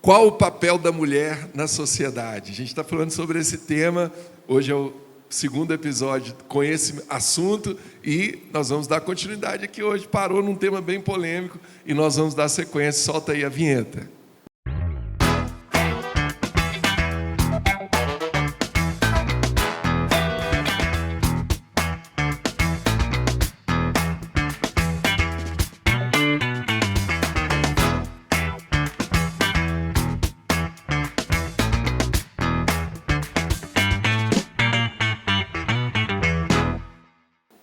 Qual o papel da mulher na sociedade? A gente está falando sobre esse tema. Hoje é o segundo episódio com esse assunto e nós vamos dar continuidade aqui hoje. Parou num tema bem polêmico e nós vamos dar sequência. Solta aí a vinheta.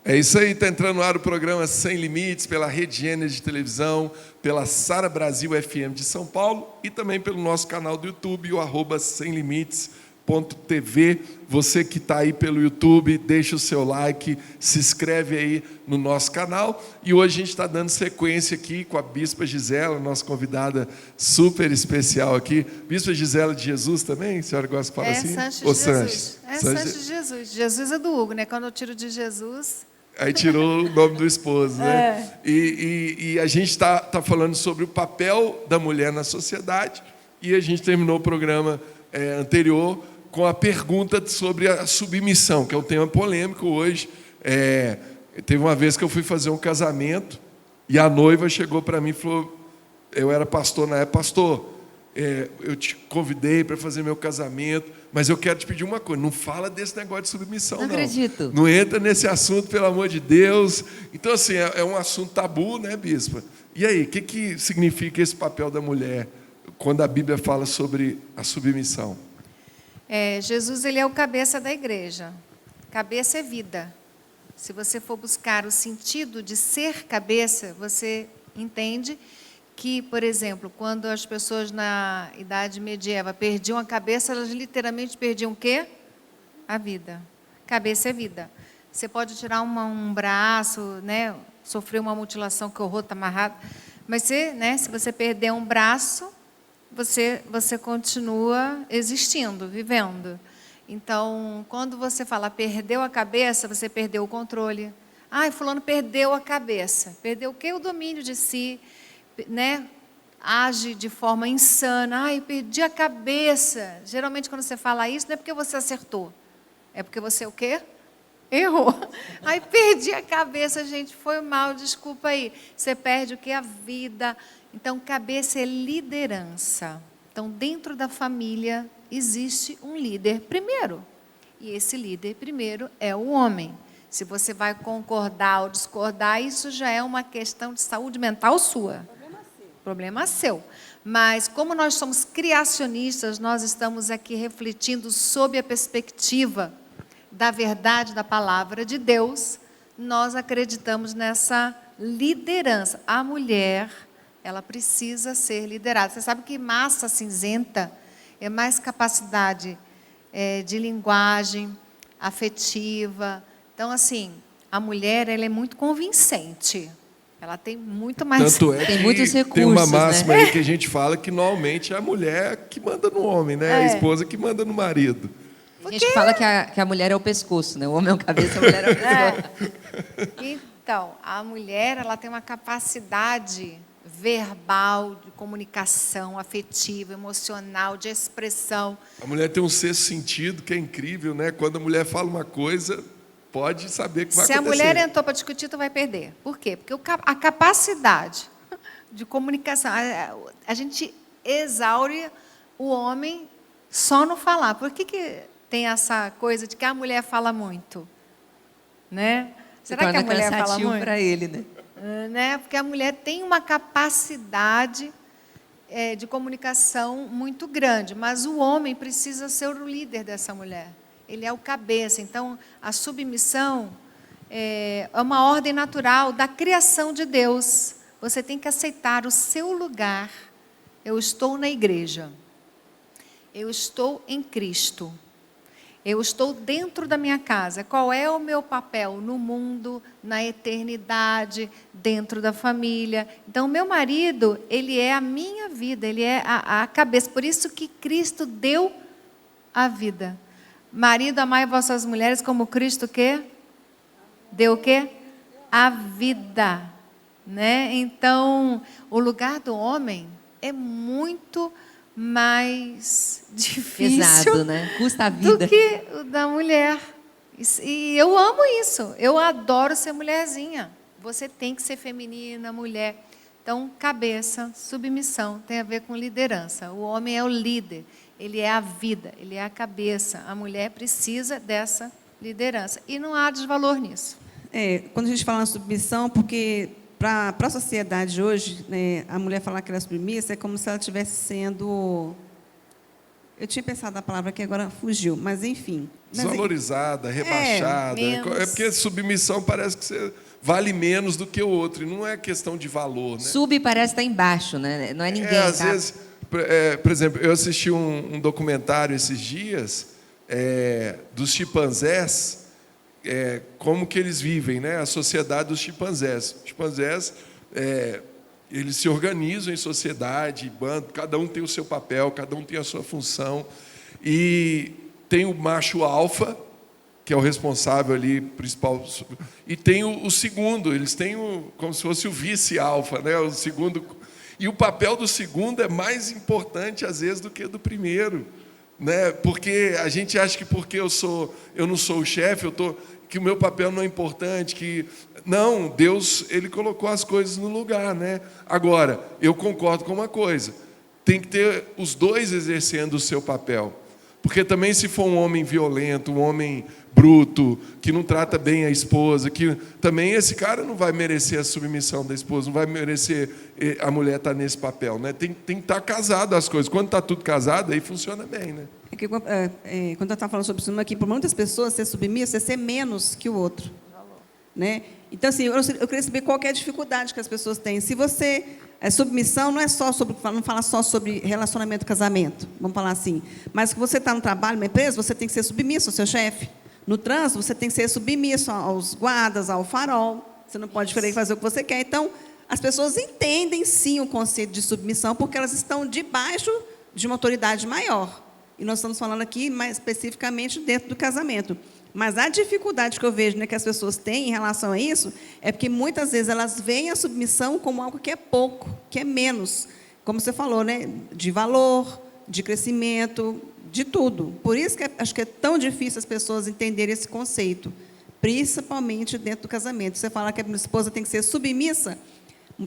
É isso aí, está entrando no ar o programa Sem Limites, pela Rede Gênesis de televisão, pela Sara Brasil FM de São Paulo e também pelo nosso canal do YouTube, o @semlimites.tv. Você que está aí pelo YouTube, deixa o seu like, se inscreve aí no nosso canal. E hoje a gente está dando sequência aqui com a Bispa Gisela, nossa convidada super especial aqui. Bispa Gisela de Jesus também? A senhora gosta de falar assim? Sanches de Jesus. Sanches de Jesus. Jesus é do Hugo, né? Quando eu tiro de Jesus... Aí tirou o nome do esposo, né? E a gente está falando sobre o papel da mulher na sociedade e a gente terminou o programa anterior com a pergunta sobre a submissão, que é um tema polêmico hoje. Teve uma vez que eu fui fazer um casamento e a noiva chegou para mim e falou, eu era pastor na época, pastor, eu te convidei para fazer meu casamento, mas eu quero te pedir uma coisa, não fala desse negócio de submissão, não. Não acredito. Não entra nesse assunto, pelo amor de Deus. Então, assim, é um assunto tabu, né, bispa? E aí, o que significa esse papel da mulher quando a Bíblia fala sobre a submissão? Jesus, ele é o cabeça da igreja. Cabeça é vida. Se você for buscar o sentido de ser cabeça, você entende que, por exemplo, quando as pessoas na Idade Medieval perdiam a cabeça, elas literalmente perdiam o quê? A vida. Cabeça é vida. Você pode tirar um braço, né? Sofrer uma mutilação, que o rosto está amarrado, mas se você perder um braço, você continua existindo, vivendo. Então, quando você fala perdeu a cabeça, você perdeu o controle. Fulano perdeu a cabeça. Perdeu o quê? O domínio de si. Né? Age de forma insana. Eu perdi a cabeça. Geralmente, quando você fala isso, não é porque você acertou. É porque você o quê? Errou. Perdi a cabeça, gente, foi mal, desculpa aí. Você perde o quê? A vida. Então, cabeça é liderança. Então, dentro da família, existe um líder primeiro. E esse líder primeiro é o homem. Se você vai concordar ou discordar, isso já é uma questão de saúde mental sua. Problema seu. Mas, como nós somos criacionistas, nós estamos aqui refletindo sob a perspectiva da verdade da palavra de Deus, nós acreditamos nessa liderança. A mulher, ela precisa ser liderada. Você sabe que massa cinzenta é mais capacidade de linguagem afetiva. Então, assim, a mulher, ela é muito convincente. Ela tem muito mais... Tanto é tem que muitos recursos, tem uma máxima né? aí que a gente fala que normalmente é a mulher que manda no homem, né? A esposa que manda no marido. A gente fala que a mulher é o pescoço, né? O homem é o cabeça, a mulher é o pescoço. Então, a mulher, ela tem uma capacidade verbal, de comunicação, afetiva, emocional, de expressão. A mulher tem um sexto sentido que é incrível, né? Quando a mulher fala uma coisa, pode saber que vai acontecer. Se a mulher entrou para discutir, tu vai perder. Por quê? Porque a capacidade de comunicação, a gente exaure o homem só no falar. Por que tem essa coisa de que a mulher fala muito? Né? Será que a mulher fala muito? Para ele, né? Né? Porque a mulher tem uma capacidade de comunicação muito grande, mas o homem precisa ser o líder dessa mulher. Ele é o cabeça. Então, a submissão é uma ordem natural da criação de Deus. Você tem que aceitar o seu lugar. Eu estou na igreja. Eu estou em Cristo. Eu estou dentro da minha casa. Qual é o meu papel no mundo, na eternidade, dentro da família? Então, meu marido, ele é a minha vida, ele é a cabeça. Por isso que Cristo deu a vida. Marido, amai vossas mulheres como Cristo que deu o quê? A vida, né? Então, o lugar do homem é muito mais difícil Pesado, né? Custa a do vida. que o da mulher. E eu amo isso. Eu adoro ser mulherzinha. Você tem que ser feminina, mulher. Então, cabeça, submissão, tem a ver com liderança. O homem é o líder, ele é a vida, ele é a cabeça. A mulher precisa dessa liderança. E não há desvalor nisso. Quando a gente fala na submissão, porque para a sociedade hoje, né, a mulher falar que ela é submissa é como se ela estivesse sendo... Eu tinha pensado na palavra que agora fugiu, mas enfim. Desvalorizada, rebaixada. É porque submissão parece que você vale menos do que o outro. E não é questão de valor, né? Sub parece estar embaixo, né? Não é ninguém. Às vezes, por exemplo, eu assisti um documentário esses dias dos chimpanzés, como que eles vivem, né? A sociedade dos chimpanzés. Os chimpanzés, eles se organizam em sociedade, bando, cada um tem o seu papel, cada um tem a sua função. E tem o macho alfa, que é o responsável ali, principal, e tem o segundo, eles têm como se fosse o vice-alfa, né? O segundo, e o papel do segundo é mais importante, às vezes, do que do primeiro, né? Porque a gente acha que porque eu não sou o chefe, que o meu papel não é importante, que... Não, Deus, Ele colocou as coisas no lugar, né? Agora, eu concordo com uma coisa, tem que ter os dois exercendo o seu papel. Porque também se for um homem violento, um homem bruto, que não trata bem a esposa, que também esse cara não vai merecer a submissão da esposa, não vai merecer a mulher estar nesse papel, né? Tem que estar casado as coisas. Quando está tudo casado, aí funciona bem, né? Quando eu estava falando sobre isso aqui, para muitas pessoas, ser submissa é ser menos que o outro. Né? Então, assim, eu queria saber qual que é a dificuldade que as pessoas têm. Se você... submissão não é só sobre... Não fala só sobre relacionamento e casamento, vamos falar assim. Mas que você está no trabalho, numa empresa, você tem que ser submisso ao seu chefe. No trânsito, você tem que ser submisso aos guardas, ao farol. Você não pode querer fazer o que você quer. Então, as pessoas entendem, sim, o conceito de submissão, porque elas estão debaixo de uma autoridade maior. E nós estamos falando aqui, mais especificamente, dentro do casamento. Mas a dificuldade que eu vejo, né, que as pessoas têm em relação a isso é porque, muitas vezes, elas veem a submissão como algo que é pouco, que é menos. Como você falou, né, de valor, de crescimento, de tudo. Por isso que acho que é tão difícil as pessoas entenderem esse conceito, principalmente dentro do casamento. Você fala que a esposa tem que ser submissa,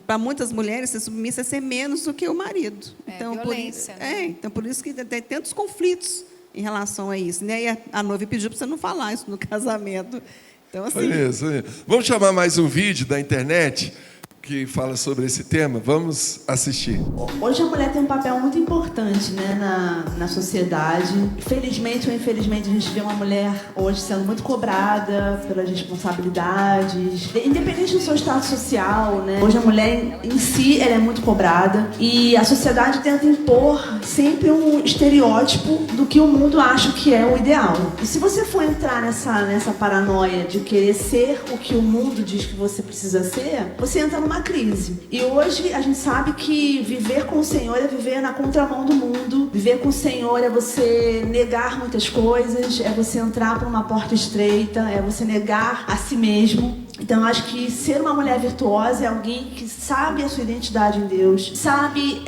para muitas mulheres, ser submissa é ser menos do que o marido. Violência, né? Então, por isso que tem tantos conflitos em relação a isso, né? E a noiva pediu para você não falar isso no casamento. Então, assim... Isso. Vamos chamar mais um vídeo da internet que fala sobre esse tema. Vamos assistir. Hoje a mulher tem um papel muito importante, né, na sociedade. Felizmente ou infelizmente, a gente vê uma mulher hoje sendo muito cobrada pelas responsabilidades, independente do seu status social, né? Hoje a mulher em si, ela é muito cobrada e a sociedade tenta impor sempre um estereótipo do que o mundo acha que é o ideal. E se você for entrar nessa paranoia de querer ser o que o mundo diz que você precisa ser, você entra numa crise. E hoje a gente sabe que viver com o Senhor é viver na contramão do mundo. Viver com o Senhor é você negar muitas coisas, é você entrar por uma porta estreita, é você negar a si mesmo. Então, eu acho que ser uma mulher virtuosa é alguém que sabe a sua identidade em Deus, sabe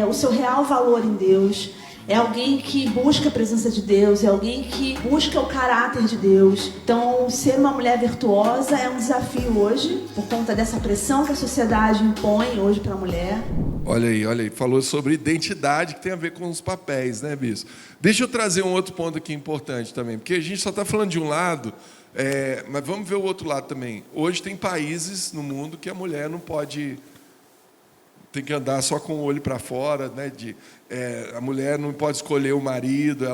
o seu real valor em Deus. É alguém que busca a presença de Deus, é alguém que busca o caráter de Deus. Então, ser uma mulher virtuosa é um desafio hoje, por conta dessa pressão que a sociedade impõe hoje para a mulher. Olha aí, falou sobre identidade, que tem a ver com os papéis, né, Bispo? Deixa eu trazer um outro ponto aqui importante também, porque a gente só está falando de um lado, mas vamos ver o outro lado também. Hoje tem países no mundo que a mulher não pode... Tem que andar só com o olho para fora, né? A mulher não pode escolher o marido,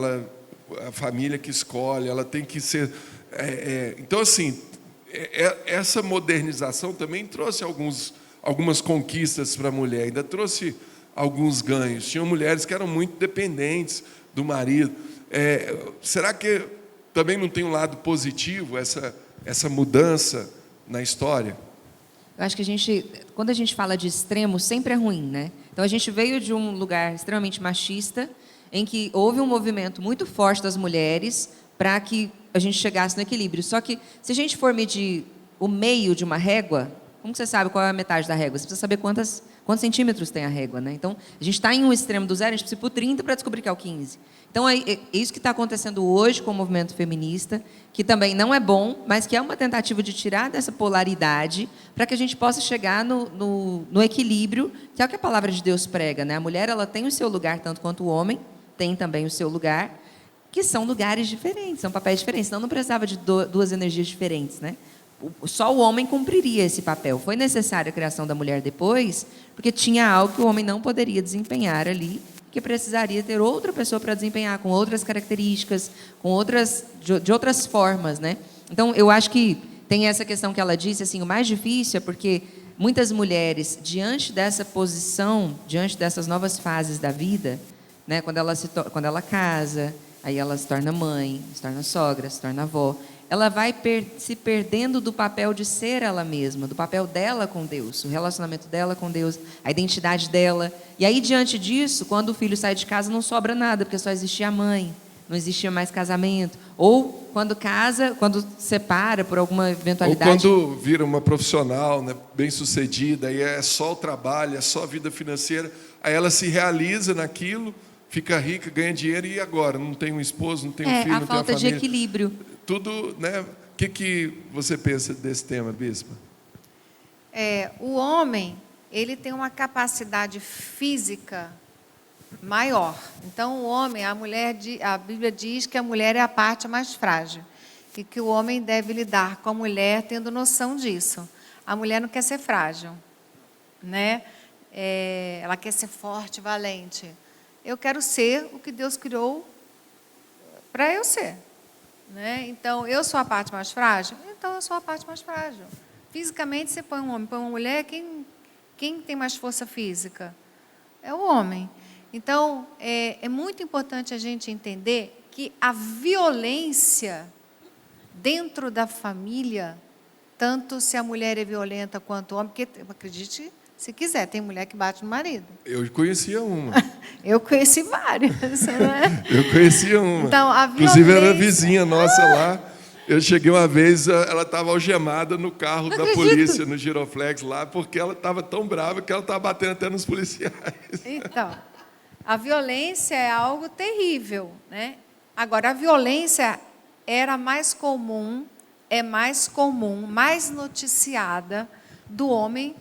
a família que escolhe, ela tem que ser... Então, assim, essa modernização também trouxe algumas conquistas para a mulher, ainda trouxe alguns ganhos. Tinham mulheres que eram muito dependentes do marido. Será que também não tem um lado positivo, essa mudança na história? Eu acho que quando a gente fala de extremo, sempre é ruim, né? Então, a gente veio de um lugar extremamente machista, em que houve um movimento muito forte das mulheres para que a gente chegasse no equilíbrio. Só que, se a gente for medir o meio de uma régua, como você sabe qual é a metade da régua? Você precisa saber quantas Quantos centímetros tem a régua, né? Então, a gente está em um extremo do 0, a gente precisa ir para o 30 para descobrir que é o 15. Então, é isso que está acontecendo hoje com o movimento feminista, que também não é bom, mas que é uma tentativa de tirar dessa polaridade para que a gente possa chegar no equilíbrio, que é o que a palavra de Deus prega, né? A mulher, ela tem o seu lugar tanto quanto o homem, tem também o seu lugar, que são lugares diferentes, são papéis diferentes. Senão não precisava de duas energias diferentes, né? Só o homem cumpriria esse papel. Foi necessária a criação da mulher depois, porque tinha algo que o homem não poderia desempenhar ali, que precisaria ter outra pessoa para desempenhar, com outras características, de outras formas, né? Então, eu acho que tem essa questão que ela disse, assim, o mais difícil é porque muitas mulheres, diante dessa posição, diante dessas novas fases da vida, né, quando ela casa, aí ela se torna mãe, se torna sogra, se torna avó, ela vai se perdendo do papel de ser ela mesma, do papel dela com Deus, o relacionamento dela com Deus, a identidade dela. E aí, diante disso, quando o filho sai de casa, não sobra nada, porque só existia a mãe, não existia mais casamento. Ou quando casa, quando separa por alguma eventualidade. Ou quando vira uma profissional, né, bem-sucedida, aí é só o trabalho, é só a vida financeira, aí ela se realiza naquilo, fica rica, ganha dinheiro, e agora? Não tem um esposo, não tem um filho, não tem uma família. A falta de equilíbrio. Tudo, né? O que você pensa desse tema, Bispa? O homem, ele tem uma capacidade física maior. Então, o homem, a Bíblia diz que a mulher é a parte mais frágil e que o homem deve lidar com a mulher tendo noção disso. A mulher não quer ser frágil, né? Ela quer ser forte, valente. Eu quero ser o que Deus criou para eu ser, né? Então, eu sou a parte mais frágil? Então, eu sou a parte mais frágil. Fisicamente, você põe um homem, põe uma mulher, quem tem mais força física? É o homem. Então, é muito importante a gente entender que a violência dentro da família, tanto se a mulher é violenta quanto o homem, porque, acredite, se quiser, tem mulher que bate no marido. Eu conhecia uma. Eu conheci várias, né? Eu conhecia uma. Então, a Inclusive, violência... era vizinha nossa lá. Eu cheguei uma vez, ela estava algemada no carro da polícia, no Giroflex lá, porque ela estava tão brava que ela estava batendo até nos policiais. Então, a violência é algo terrível, né? Agora, a violência era mais comum, mais noticiada do homem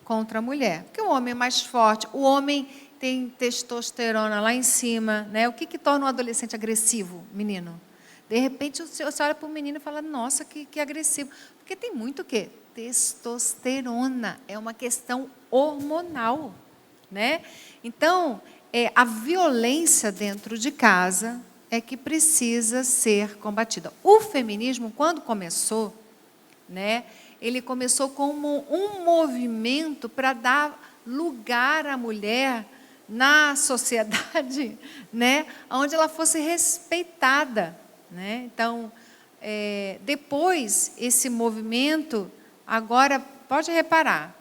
contra a mulher. Porque o homem é mais forte, o homem tem testosterona lá em cima, né? O que torna um adolescente agressivo, menino? De repente, você olha para o menino e fala, nossa, que agressivo. Porque tem muito o quê? Testosterona. É uma questão hormonal, né? Então, a violência dentro de casa é que precisa ser combatida. O feminismo, quando começou, né, ele começou como um movimento para dar lugar à mulher na sociedade, né, onde ela fosse respeitada, né? Então, depois, esse movimento, agora, pode reparar,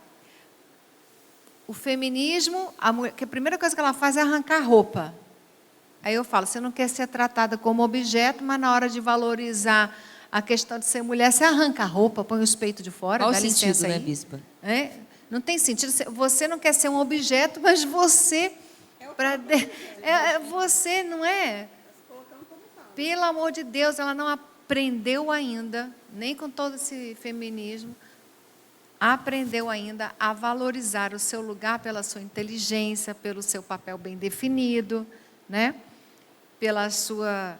o feminismo, que a primeira coisa que ela faz é arrancar roupa. Aí eu falo, você não quer ser tratada como objeto, mas na hora de valorizar a questão de ser mulher, você arranca a roupa, põe os peitos de fora, Qual dá o licença sentido, aí. né, Bispa? Não tem sentido. Você não quer ser um objeto, mas você... você não é... Pelo amor de Deus, ela não aprendeu ainda, nem com todo esse feminismo, aprendeu ainda a valorizar o seu lugar pela sua inteligência, pelo seu papel bem definido, né? Pela sua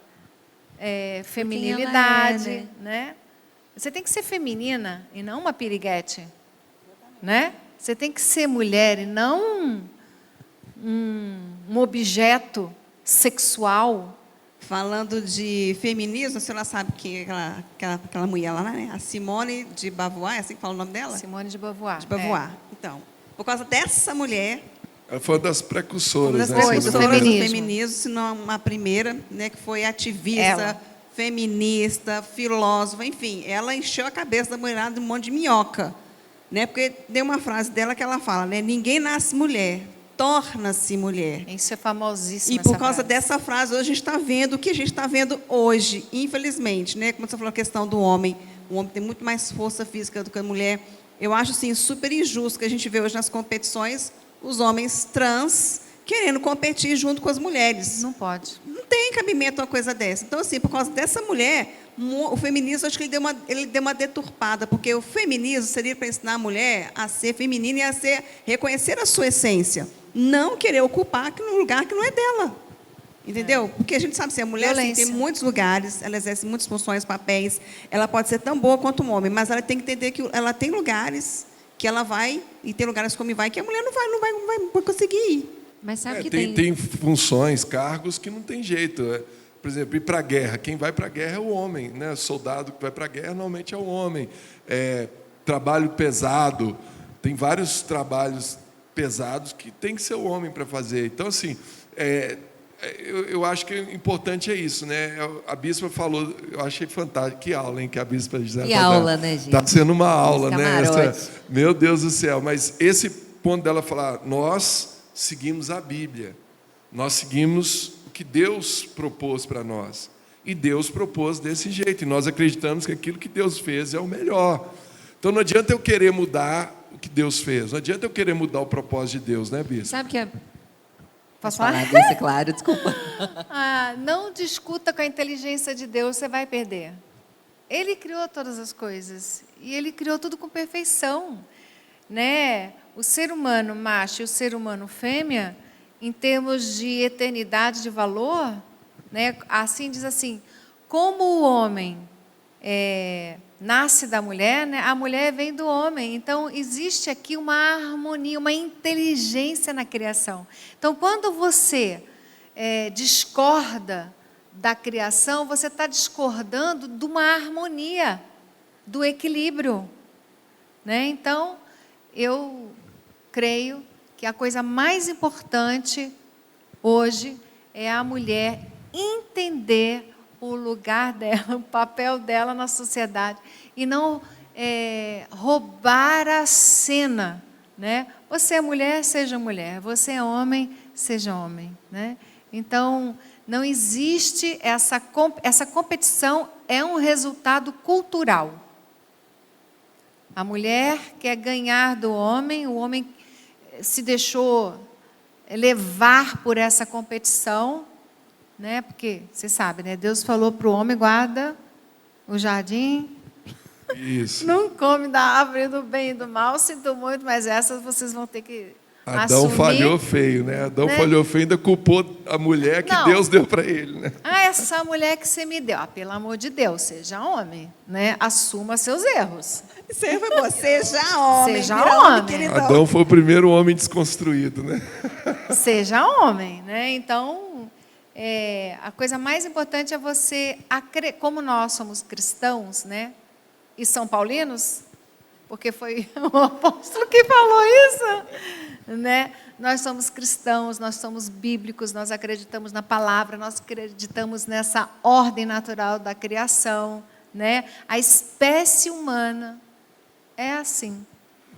feminilidade, né? Você tem que ser feminina e não uma piriguete, né? Você tem que ser mulher e não um objeto sexual. Falando de feminismo, a senhora sabe que aquela mulher lá, né? A Simone de Beauvoir, é assim que fala o nome dela? Simone de Beauvoir. De Beauvoir. Então, por causa dessa mulher... Ela foi uma das precursoras, Uma das né? precursoras do do feminismo, se não a primeira, né, que foi ativista, feminista, filósofa, enfim. Ela encheu a cabeça da mulherada de um monte de minhoca. Né? Porque tem uma frase dela que ela fala, né? Ninguém nasce mulher, torna-se mulher. Isso é famosíssimo. E por causa dessa frase, hoje a gente está vendo o que a gente está vendo hoje, infelizmente, né? Como você falou, a questão do homem. O homem tem muito mais força física do que a mulher. Eu acho, assim, super injusto que a gente vê hoje nas competições os homens trans querendo competir junto com as mulheres. Não pode. Não tem cabimento uma coisa dessa. Então, assim, por causa dessa mulher, o feminismo, acho que ele deu uma deturpada, porque o feminismo seria para ensinar a mulher a ser feminina e reconhecer a sua essência, não querer ocupar um lugar que não é dela. Entendeu? Porque a gente sabe, assim, a mulher assim, tem muitos lugares, ela exerce muitas funções, papéis, ela pode ser tão boa quanto um homem, mas ela tem que entender que ela tem lugares que ela vai, e tem lugares como vai, que a mulher não vai conseguir ir. Mas sabe que tem funções, cargos que não tem jeito. Por exemplo, ir para a guerra. Quem vai para a guerra é o homem, né? Soldado que vai para a guerra normalmente é o homem. Trabalho pesado. Tem vários trabalhos pesados que tem que ser o homem para fazer. Então, assim, eu acho que o importante é isso, né? A bispa falou, eu achei fantástico. Que aula, hein, que a bispa Gisela tá dando. Aula, né, gente? Está sendo uma aula, né? Camarote. Meu Deus do céu. Mas esse ponto dela falar, nós seguimos a Bíblia, nós seguimos o que Deus propôs para nós, e Deus propôs desse jeito, e nós acreditamos que aquilo que Deus fez é o melhor. Então não adianta eu querer mudar o que Deus fez, não adianta eu querer mudar o propósito de Deus, né, Bispo? Sabe que Posso falar? Isso, claro, desculpa. Não discuta com a inteligência de Deus, você vai perder. Ele criou todas as coisas, e Ele criou tudo com perfeição, né? O ser humano macho e o ser humano fêmea, em termos de eternidade de valor, né? Assim diz assim, como o homem nasce da mulher, né? A mulher vem do homem. Então, existe aqui uma harmonia, uma inteligência na criação. Então, quando você discorda da criação, você está discordando de uma harmonia, do equilíbrio, né? Então, eu creio que a coisa mais importante hoje é a mulher entender o lugar dela, o papel dela na sociedade e não roubar a cena, né? Você é mulher, seja mulher. Você é homem, seja homem, né? Então, não existe essa competição, é um resultado cultural. A mulher quer ganhar do homem, o homem se deixou levar por essa competição, né? Porque, você sabe, né? Deus falou para o homem, guarda o jardim, Isso. não come da árvore do bem e do mal, sinto muito, mas essas vocês vão ter que Adão assumir. falhou feio, né? Adão falhou feio, ainda culpou a mulher que Deus deu para ele, né? Essa mulher que você me deu, pelo amor de Deus, seja homem, né? Assuma seus erros. Você foi você, seja homem. Seja homem. Queridão. Adão foi o primeiro homem desconstruído, né? Seja homem, né? Então, a coisa mais importante é você, como nós somos cristãos, né? E são paulinos, porque foi o apóstolo que falou isso, né? Nós somos cristãos, nós somos bíblicos, nós acreditamos na palavra, nós acreditamos nessa ordem natural da criação, né? A espécie humana é assim.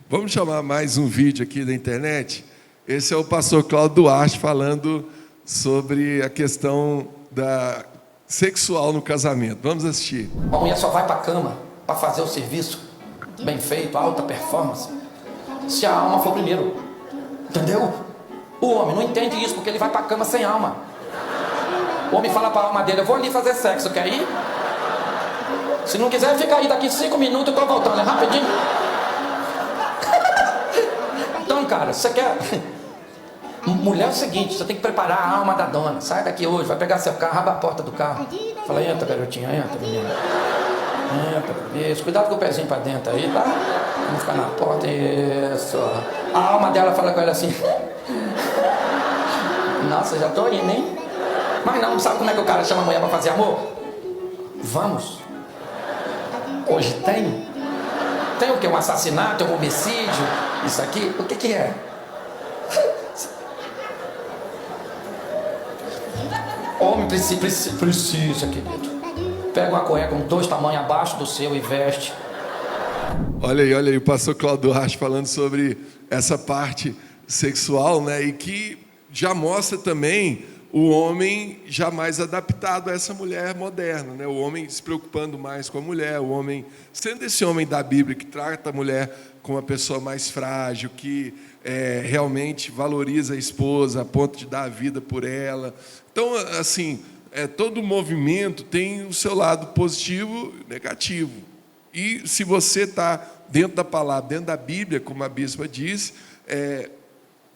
Vamos chamar mais um vídeo aqui da internet? Esse é o pastor Cláudio Duarte falando sobre a questão sexual no casamento. Vamos assistir. Uma mulher só vai para a cama para fazer o serviço bem feito, alta performance, se a alma for primeiro. Entendeu? O homem não entende isso porque ele vai para a cama sem alma. O homem fala para a alma dele, eu vou ali fazer sexo, quer ir? Se não quiser, fica aí, daqui 5 minutos eu estou voltando, é rapidinho. Então, cara, você quer... Mulher é o seguinte, você tem que preparar a alma da dona. Sai daqui hoje, vai pegar seu carro, abre a porta do carro. Fala, entra, garotinha, entra, menina. Entra, isso. Cuidado com o pezinho pra dentro aí, tá? Vamos ficar na porta, isso. A alma dela fala com ela assim. Nossa, já tô indo, hein? Mas não, sabe como é que o cara chama a mulher pra fazer amor? Vamos. Hoje tem? Tem o quê? Um assassinato, um homicídio? Isso aqui? O que é? Homem precisa, querido. Pega uma cueca com 2 tamanhos abaixo do seu e veste. Olha aí, o pastor Cláudio Duarte falando sobre essa parte sexual, né? E que já mostra também o homem já mais adaptado a essa mulher moderna, né? O homem se preocupando mais com a mulher, o homem sendo esse homem da Bíblia que trata a mulher como a pessoa mais frágil, que realmente valoriza a esposa a ponto de dar a vida por ela. Então, assim, todo movimento tem o seu lado positivo e negativo. E se você está dentro da palavra, dentro da Bíblia, como a bispa disse,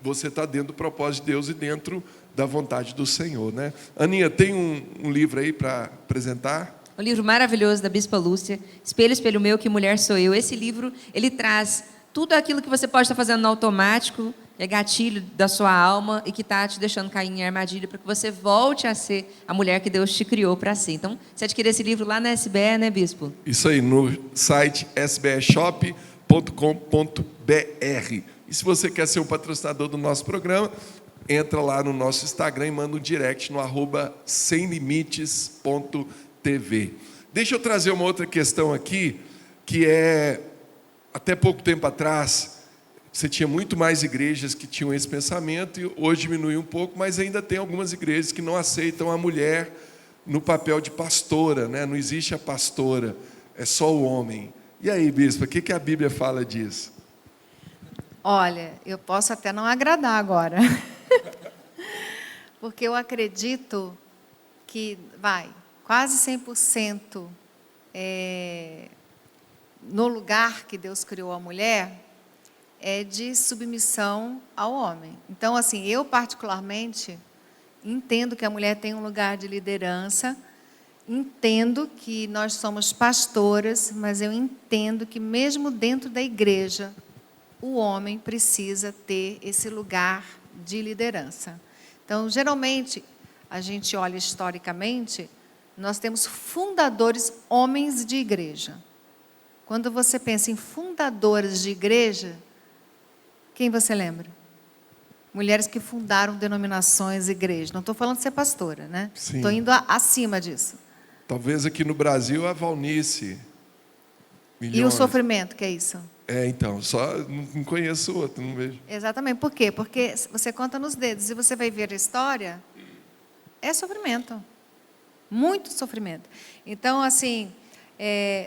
você está dentro do propósito de Deus e dentro da vontade do Senhor, né? Aninha, tem um livro aí para apresentar? Um livro maravilhoso da Bispa Lúcia, Espelho, Espelho Meu, Que Mulher Sou Eu. Esse livro, ele traz tudo aquilo que você pode estar fazendo no automático, que é gatilho da sua alma e que está te deixando cair em armadilha para que você volte a ser a mulher que Deus te criou para ser. Então, você adquire esse livro lá na SBE, né, Bispo? Isso aí, no site sbshop.com.br. E se você quer ser um patrocinador do nosso programa, entra lá no nosso Instagram e manda um direct no @semlimites.tv. Deixa eu trazer uma outra questão aqui, que até pouco tempo atrás, você tinha muito mais igrejas que tinham esse pensamento, e hoje diminuiu um pouco, mas ainda tem algumas igrejas que não aceitam a mulher no papel de pastora, né? Não existe a pastora, é só o homem. E aí, bispa, o que a Bíblia fala disso? Olha, eu posso até não agradar agora. Porque eu acredito que, quase 100% no lugar que Deus criou a mulher é de submissão ao homem. Então, assim, eu particularmente entendo que a mulher tem um lugar de liderança, entendo que nós somos pastoras, mas eu entendo que mesmo dentro da igreja, o homem precisa ter esse lugar de liderança. Então, geralmente, a gente olha historicamente, nós temos fundadores homens de igreja. Quando você pensa em fundadores de igreja, quem você lembra? Mulheres que fundaram denominações, igrejas. Não estou falando de ser pastora, né? Estou indo acima disso. Talvez aqui no Brasil a Valnice. Milhões. E o sofrimento, que é isso? Então, só não conheço outro, não vejo. Exatamente. Por quê? Porque você conta nos dedos e você vai ver a história, é sofrimento. Muito sofrimento. Então, assim,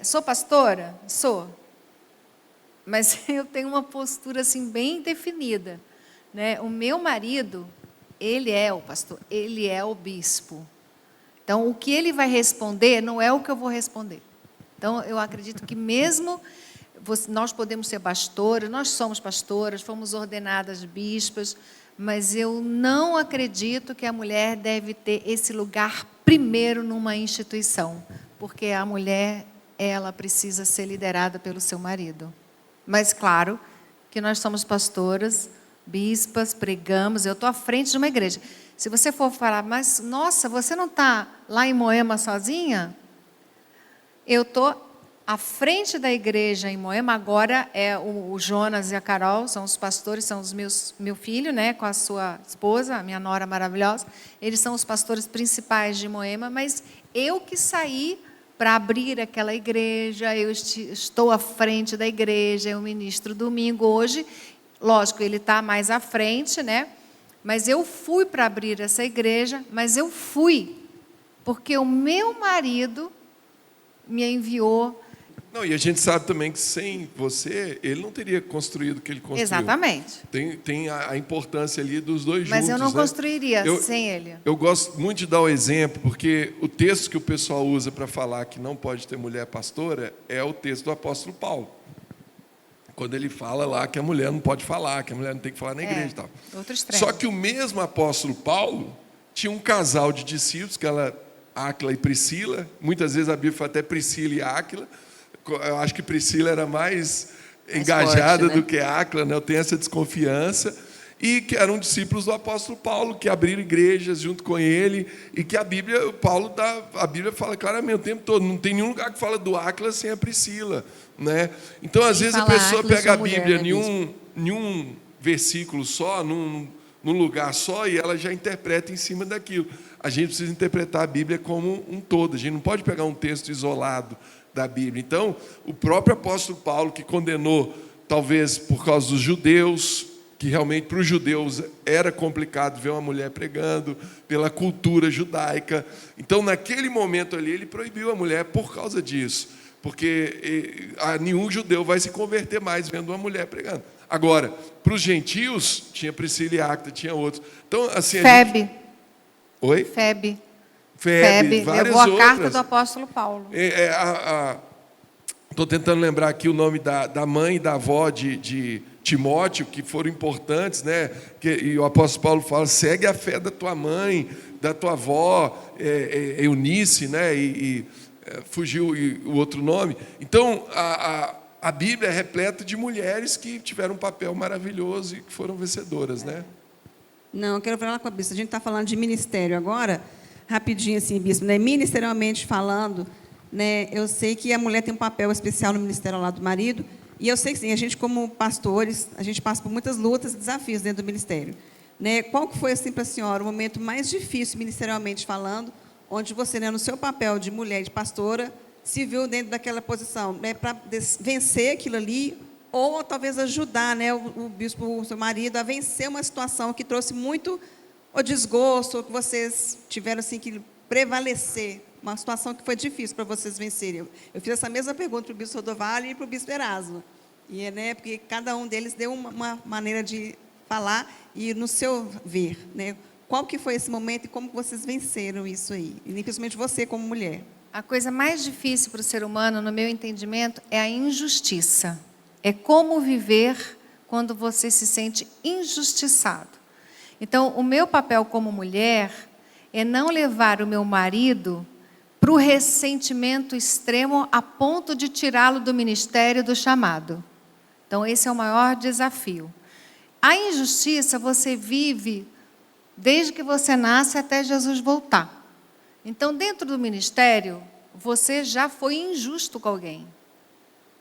sou pastora? Sou. Mas eu tenho uma postura assim bem definida, né? O meu marido, ele é o pastor, ele é o bispo. Então, o que ele vai responder não é o que eu vou responder. Então, eu acredito que mesmo nós podemos ser pastoras, nós somos pastoras, fomos ordenadas bispas, mas eu não acredito que a mulher deve ter esse lugar primeiro numa instituição, porque a mulher, ela precisa ser liderada pelo seu marido. Mas, claro, que nós somos pastoras, bispas, pregamos, eu estou à frente de uma igreja. Se você for falar, mas, nossa, você não está lá em Moema sozinha? Eu estou à frente da igreja em Moema, agora o Jonas e a Carol, são os pastores, são meu filho, né, com a sua esposa, a minha nora maravilhosa, eles são os pastores principais de Moema, mas eu que saí para abrir aquela igreja, eu estou à frente da igreja, eu ministro domingo hoje, lógico, ele está mais à frente, né, mas eu fui para abrir essa igreja, mas eu fui, porque o meu marido me enviou. Não, e a gente sabe também que sem você, ele não teria construído o que ele construiu. Exatamente. Tem a importância ali dos dois Mas juntos. eu não né? construiria sem ele. Eu gosto muito de dar o exemplo, porque o texto que o pessoal usa para falar que não pode ter mulher pastora é o texto do apóstolo Paulo. Quando ele fala lá que a mulher não pode falar, que a mulher não tem que falar na igreja e tal. Outro extremo. Só que o mesmo apóstolo Paulo tinha um casal de discípulos, que ela, Áquila e Priscila, muitas vezes a Bíblia fala até Priscila e Áquila. Eu acho que Priscila era mais engajada forte, né? do que Áquila, né? Eu tenho essa desconfiança. E que eram discípulos do apóstolo Paulo, que abriram igrejas junto com ele, e que a Bíblia fala claramente o tempo todo, não tem nenhum lugar que fala do Áquila sem a Priscila, né? Então, às vezes, a pessoa Áquila, pega a sua Bíblia mulher, em um versículo só, num lugar só, e ela já interpreta em cima daquilo. A gente precisa interpretar a Bíblia como um todo, a gente não pode pegar um texto isolado da Bíblia. Então, o próprio apóstolo Paulo, que condenou, talvez por causa dos judeus, que realmente para os judeus era complicado ver uma mulher pregando, pela cultura judaica. Então, naquele momento ali, ele proibiu a mulher por causa disso. porque nenhum judeu vai se converter mais vendo uma mulher pregando. Agora, para os gentios, tinha Priscila e Áquila, tinha outros. Então, assim, Febe. Oi? Febe. Febe, várias levou a outras. carta do apóstolo Paulo. Estou tentando lembrar aqui o nome da mãe e da avó de Timóteo, que foram importantes, né? E o apóstolo Paulo fala: segue a fé da tua mãe, da tua avó, Eunice, né? Fugiu o outro nome. Então, a Bíblia é repleta de mulheres que tiveram um papel maravilhoso e que foram vencedoras, né? Não, eu quero falar com a bispa. A gente está falando de ministério agora, rapidinho assim, bispo, né? Ministerialmente falando, né? Eu sei que a mulher tem um papel especial no ministério ao lado do marido, e eu sei que sim, a gente como pastores, a gente passa por muitas lutas e desafios dentro do ministério, né? Qual que foi assim para a senhora o momento mais difícil ministerialmente falando, onde você, né, no seu papel de mulher, de pastora, se viu dentro daquela posição, né, para vencer aquilo ali, ou talvez ajudar, né, o bispo, o seu marido, a vencer uma situação que trouxe muito o desgosto, ou que vocês tiveram assim que prevalecer, uma situação que foi difícil para vocês vencerem. Eu fiz essa mesma pergunta para o bispo Rodovalho e para o bispo Erasmo, e, né, porque cada um deles deu uma maneira de falar, e no seu ver, né, qual que foi esse momento e como vocês venceram isso aí, e principalmente você como mulher? A coisa mais difícil para o ser humano, no meu entendimento, é a injustiça. É como viver quando você se sente injustiçado. Então, o meu papel como mulher é não levar o meu marido para o ressentimento extremo a ponto de tirá-lo do ministério, do chamado. Então, esse é o maior desafio. A injustiça você vive desde que você nasce até Jesus voltar. Então, dentro do ministério, você já foi injusto com alguém,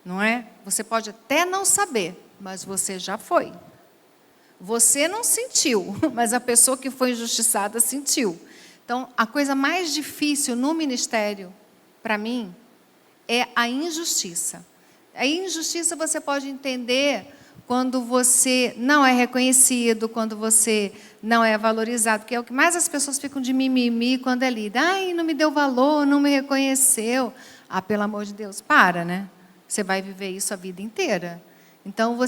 não é? Você pode até não saber, mas você já foi. Você não sentiu, mas a pessoa que foi injustiçada sentiu. Então, a coisa mais difícil no ministério, para mim, é a injustiça. A injustiça você pode entender quando você não é reconhecido, quando você não é valorizado, porque é o que mais as pessoas ficam de mimimi quando é lida. Ai, não me deu valor, não me reconheceu. Ah, pelo amor de Deus, para, né? Você vai viver isso a vida inteira. Então,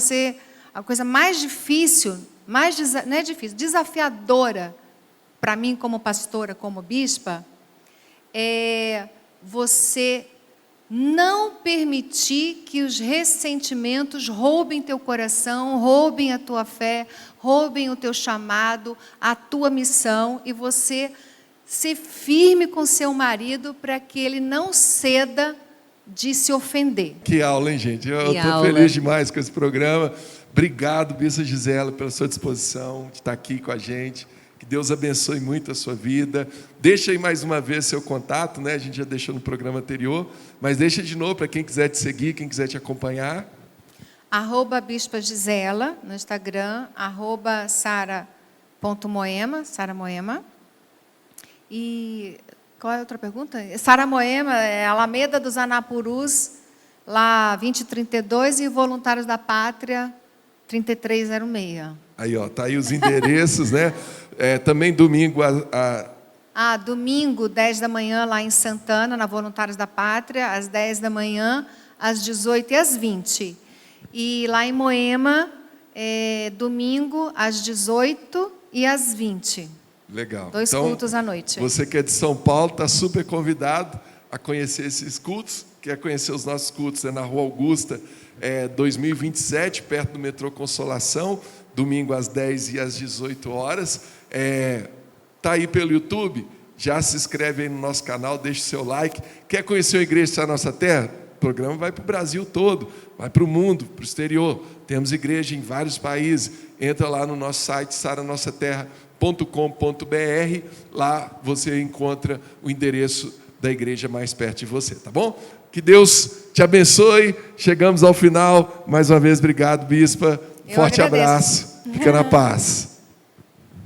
a coisa mais difícil, não é difícil, desafiadora, para mim como pastora, como bispa, é você não permitir que os ressentimentos roubem teu coração, roubem a tua fé, roubem o teu chamado, a tua missão, e você ser firme com seu marido para que ele não ceda de se ofender. Que aula, hein, gente? Eu estou feliz demais com esse programa. Obrigado, bispa Gisela, pela sua disposição de estar aqui com a gente. Que Deus abençoe muito a sua vida. Deixa aí mais uma vez seu contato, né? A gente já deixou no programa anterior, mas deixa de novo para quem quiser te seguir, quem quiser te acompanhar. @bispa Gisela no Instagram, @sara.moema, Sara Moema. E qual é a outra pergunta? Sara Moema, é Alameda dos Anapurus, lá 2032, e Voluntários da Pátria 3306. Aí, ó, tá aí os endereços, né? Também domingo domingo, 10 da manhã, lá em Santana, na Voluntários da Pátria, às 10 da manhã, às 18 e às 20. E lá em Moema, domingo, às 18 e às 20. Legal. 2 cultos à noite. Você que é de São Paulo, está super convidado a conhecer esses cultos. Quer conhecer os nossos cultos? É na Rua Augusta, 2027, perto do metrô Consolação, domingo às 10 e às 18 horas. Está aí pelo YouTube? Já se inscreve aí no nosso canal, deixa o seu like. Quer conhecer a Igreja da Nossa Terra? O programa vai para o Brasil todo, vai para o mundo, para o exterior. Temos igreja em vários países. Entra lá no nosso site, saranossaterra.com.br. Lá você encontra o endereço da igreja mais perto de você, tá bom? Que Deus te abençoe. Chegamos ao final. Mais uma vez, obrigado, bispa. Forte abraço. Fica na paz.